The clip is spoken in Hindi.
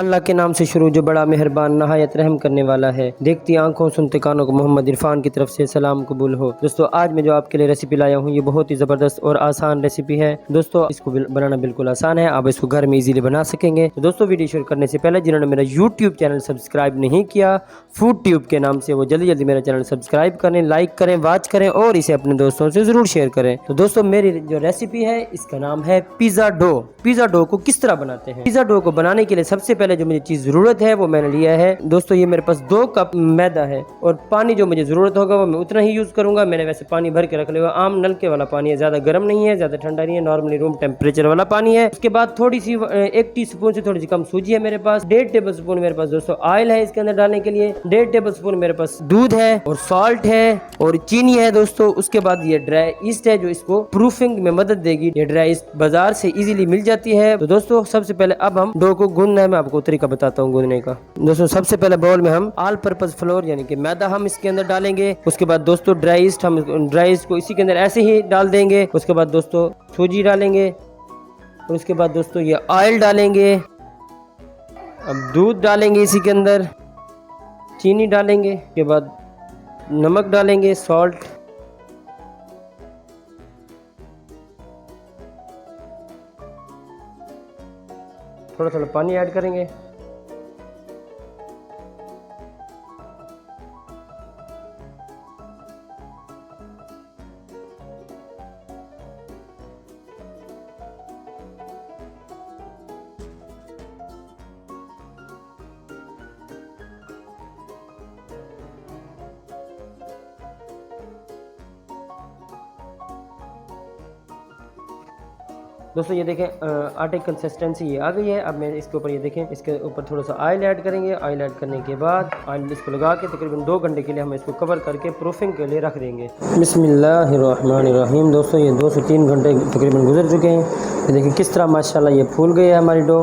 अल्लाह के नाम से शुरू जो बड़ा मेहरबान नहायत रहम करने वाला है। देखती आंखों सुनते कानों को मोहम्मद इरफान की तरफ से सलाम कबूल हो। दोस्तों आज मैं जो आपके लिए रेसिपी लाया हूँ ये बहुत ही ज़बरदस्त और आसान रेसिपी है। दोस्तों इसको बनाना बिल्कुल आसान है, आप इसको घर में इजीली बना सकेंगे। तो दोस्तों वीडियो शुरू करने से पहले जिन्होंने मेरा यूट्यूब चैनल सब्सक्राइब नहीं किया फूड ट्यूब के नाम से, वो जल्दी जल्दी मेरा चैनल सब्सक्राइब करें, लाइक करें, वॉच करें और इसे अपने दोस्तों से ज़रूर शेयर करें। तो दोस्तों मेरी जो रेसिपी है इसका नाम है पिज़्ज़ा डो। पिज़्ज़ा डो को किस तरह बनाते हैं? पिज़्ज़ा डो को बनाने के लिए सबसे पहले जो मुझे चीज़ ज़रूरत है वो मैंने लिया है। दोस्तों ये मेरे पास 2 कप मैदा है और पानी जो मुझे ज़रूरत होगा वो मैं उतना ही यूज़ करूँगा। मैंने वैसे पानी भर के रख लिया, आम नलके वाला पानी है, ज़्यादा गर्म नहीं है, ज़्यादा ठंडा नहीं है, नॉर्मली रूम टेम्परेचर वाला पानी है। उसके बाद थोड़ी सी 1 टीस्पून से थोड़ी सी कम सूजी है मेरे पास। 1.5 टेबल स्पून मेरे पास दोस्तों ऑयल है इसके अंदर डालने के लिए। 1.5 टेबल स्पून मेरे पास दूध है और सॉल्ट है और चीनी है दोस्तों। उसके बाद ये ड्राई ईस्ट है जो इसको प्रूफिंग में मदद देगी। ये ड्राई ईस्ट बाजार से इजीली मिल जाती है। तो दोस्तों सबसे पहले अब हम डो को गूंदना है, मैं आपको तरीका बताता हूँ गूंदने का। दोस्तों सबसे पहले बाउल में हम ऑल पर्पस फ्लोर यानी कि मैदा हम इसके अंदर डालेंगे। उसके बाद दोस्तों ड्राई ईस्ट, हम ड्राई ईस्ट को इसी के अंदर ऐसे ही डाल देंगे। उसके बाद दोस्तों सूजी डालेंगे और उसके बाद दोस्तों ये ऑयल डालेंगे। अब दूध डालेंगे इसी के अंदर, चीनी डालेंगे, उसके बाद नमक डालेंगे, सॉल्ट, थोड़ा थोड़ा पानी ऐड करेंगे। दोस्तों ये देखें आटे की कंसिस्टेंसी ये आ गई है। अब मैं इसके ऊपर ये देखें, इसके ऊपर थोड़ा सा ऑयल ऐड करेंगे। ऑयल ऐड करने के बाद ऑयल इसको लगा के तकरीबन 2 घंटे के लिए हम इसको कवर करके प्रूफिंग के लिए रख देंगे। बिस्मिल्लाहिर्रहमानिर्रहीम। दोस्तों ये 2 से 3 घंटे तकरीबन गुजर चुके हैं। ये देखिए किस तरह माशाल्लाह ये फूल गई है हमारी डो।